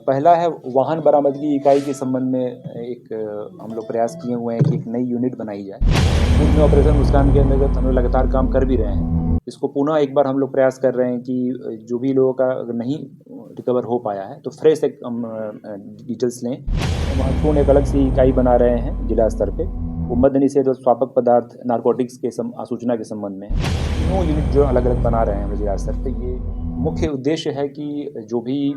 पहला है वाहन बरामदगी इकाई के संबंध में एक हम लोग प्रयास किए हुए हैं कि एक नई यूनिट बनाई जाए। पूर्व में ऑपरेशन मुस्कान के अंतर्गत हम लोग लगातार काम कर भी रहे हैं। इसको पुनः एक बार हम लोग प्रयास कर रहे हैं कि जो भी लोगों का अगर नहीं रिकवर हो पाया है तो फ्रेश एक हम डिटेल्स लें। महत्वपूर्ण एक अलग सी इकाई बना रहे हैं जिला स्तर पे। वो मद्य निषेध और स्वापक पदार्थ नारकोटिक्स के सूचना के संबंध में है। तीनों यूनिट जो अलग अलग बना रहे हैं हम जिला स्तर पे, ये मुख्य उद्देश्य है कि जो भी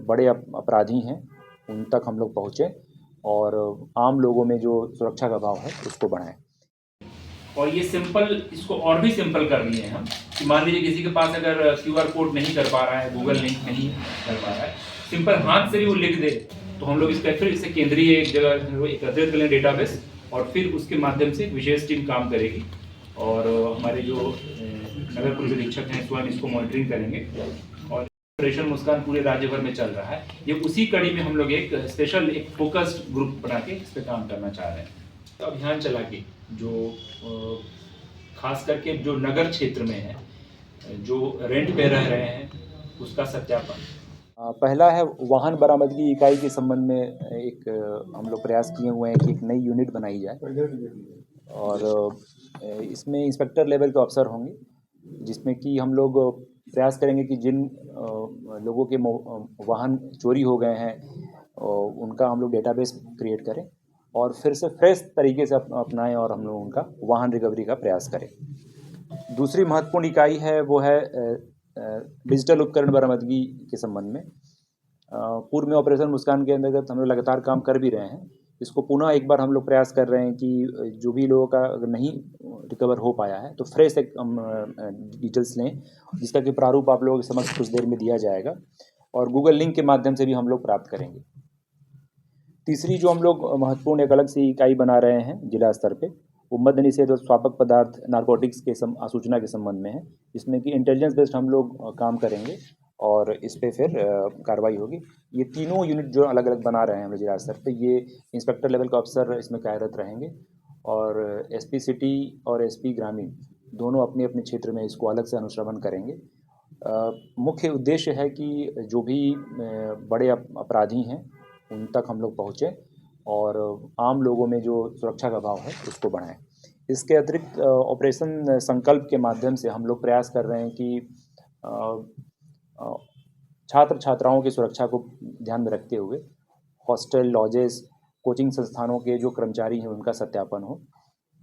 बड़े अपराधी हैं उन तक हम लोग पहुँचें और आम लोगों में जो सुरक्षा का भाव है उसको बढ़ाएं। और ये सिंपल, इसको और भी सिंपल कर लिए हैं हम कि मान लीजिए किसी के पास अगर QR कोड नहीं कर पा रहा है, गूगल लिंक नहीं कर पा रहा है, सिंपल हाथ से भी वो लिख दे तो हम लोग इसका फिर इसे केंद्रीय एक जगह एकत्रित कर लें डेटाबेस, और फिर उसके माध्यम से एक विशेष टीम काम करेगी और हमारे जो नगर पुलिस अधीक्षक हैं स्वयं इसको मॉनिटरिंग करेंगे। और ऑपरेशन मुस्कान पूरे राज्य भर में चल रहा है। ये उसी कड़ी में हम लोग एक स्पेशल एक फोकस्ड ग्रुप बना के इस पर काम करना चाह रहे हैं। अभियान चला के जो खास करके जो नगर क्षेत्र में है, जो रेंट पे रह रहे हैं, उसका सत्यापन। पहला है वाहन बरामदगी इकाई के संबंध में एक हम लोग प्रयास किए हुए हैं कि एक नई यूनिट बनाई जाए और इसमें इंस्पेक्टर लेवल के अफसर होंगे, जिसमें कि हम लोग प्रयास करेंगे कि जिन लोगों के वाहन चोरी हो गए हैं उनका हम लोग डेटाबेस क्रिएट करें और फिर से फ्रेश तरीके से अपनाएं और हम लोग उनका वाहन रिकवरी का प्रयास करें। दूसरी महत्वपूर्ण इकाई है वो है डिजिटल उपकरण बरामदगी के संबंध में। पूर्व में ऑपरेशन मुस्कान के अंतर्गत हम लोग लगातार काम कर भी रहे हैं। इसको पुनः एक बार हम लोग प्रयास कर रहे हैं कि जो भी लोगों का अगर नहीं रिकवर हो पाया है तो फ्रेश एक हम डिटेल्स लें, जिसका कि प्रारूप आप लोगों के समक्ष कुछ देर में दिया जाएगा और गूगल लिंक के माध्यम से भी हम लोग प्राप्त करेंगे। तीसरी जो हम लोग महत्वपूर्ण एक अलग सी इकाई बना रहे हैं जिला स्तर पे, वो मद्य निषेध और स्वापक पदार्थ नारकोटिक्स के सूचना के संबंध में है, जिसमें कि इंटेलिजेंस बेस्ड हम लोग काम करेंगे और इस पे फिर कार्रवाई होगी। ये तीनों यूनिट जो अलग अलग बना रहे हैं हम जिला स्तर पे, ये इंस्पेक्टर लेवल का अफसर इसमें कार्यरत रहेंगे और SP सिटी और SP ग्रामीण दोनों अपने अपने क्षेत्र में इसको अलग से अनुश्रवण करेंगे। मुख्य उद्देश्य है कि जो भी बड़े अपराधी हैं उन तक हम लोग पहुँचें और आम लोगों में जो सुरक्षा का भाव है उसको बढ़ाएं। इसके अतिरिक्त ऑपरेशन संकल्प के माध्यम से हम लोग प्रयास कर रहे हैं कि छात्र छात्राओं की सुरक्षा को ध्यान में रखते हुए हॉस्टल, लॉजेस, कोचिंग संस्थानों के जो कर्मचारी हैं उनका सत्यापन हो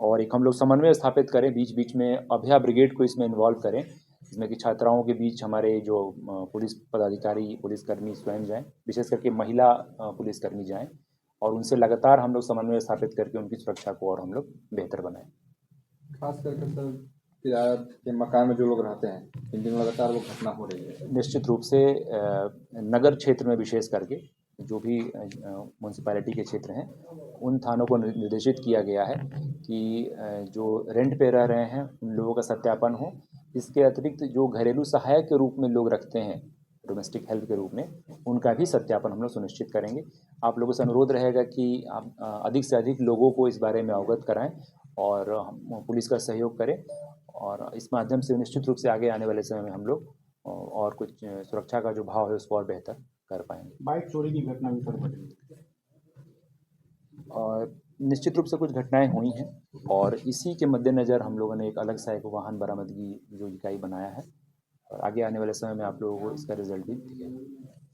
और एक हम लोग समन्वय स्थापित करें। बीच बीच में अभया ब्रिगेड को इसमें इन्वॉल्व करें, जिसमें कि छात्राओं के बीच हमारे जो पुलिस पदाधिकारी, पुलिसकर्मी स्वयं जाएं, विशेष करके महिला पुलिसकर्मी जाएं और उनसे लगातार हम लोग समन्वय स्थापित करके उनकी सुरक्षा को और हम लोग बेहतर बनाएं। खास करके सर किराया के मकान में जो लोग रहते हैं, इन दिनों लगातार वो घटना हो रही है। निश्चित रूप से नगर क्षेत्र में विशेष करके जो भी म्यूनसिपैलिटी के क्षेत्र हैं उन थानों को निर्देशित किया गया है कि जो रेंट पे रह रहे हैं उन लोगों का सत्यापन हो। इसके अतिरिक्त जो घरेलू सहायक के रूप में लोग रखते हैं, डोमेस्टिक हेल्प के रूप में, उनका भी सत्यापन हम लोग सुनिश्चित करेंगे। आप लोगों से अनुरोध रहेगा कि आप अधिक से अधिक लोगों को इस बारे में अवगत कराएं और पुलिस का सहयोग करें और इस माध्यम से निश्चित रूप से आगे आने वाले समय में हम लोग और कुछ सुरक्षा का जो भाव है उसको और बेहतर कर पाएंगे। बाइक चोरी की घटना भी सर बढ़ी और निश्चित रूप से कुछ घटनाएं हुई हैं और इसी के मद्देनज़र हम लोगों ने एक अलग सा एक वाहन बरामदगी जो इकाई बनाया है और आगे आने वाले समय में आप लोगों को इसका रिजल्ट भी दिखेगा।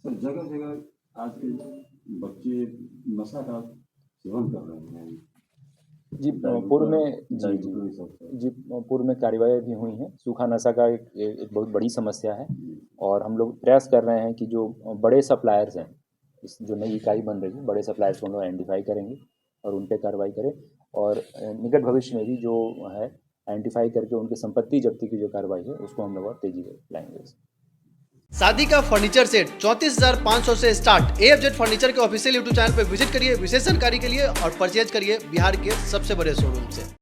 सर जगह जगह आज के बच्चे नशा का सेवन कर रहे हैं। जी पूर्व में कार्रवाई भी हुई है। सूखा नशा का एक बहुत बड़ी समस्या है और हम लोग प्रयास कर रहे हैं कि जो बड़े सप्लायर्स हैं, इस जो नई इकाई बन रही है, बड़े सप्लायर्स को हम लोग आइडेंटिफाई करेंगे और उन पर कार्रवाई करें और निकट भविष्य में भी जो है आइडेंटिफाई करके उनकी संपत्ति जब्ती की जो कार्रवाई है उसको हम लोग और तेजी से लाएंगे। शादी का फर्नीचर सेट 34,500 से स्टार्ट। AFZ फर्नीचर के ऑफिशियल YouTube चैनल पर विजिट करिए विशेष जानकारी के लिए और परचेज करिए बिहार के सबसे बड़े शोरूम से।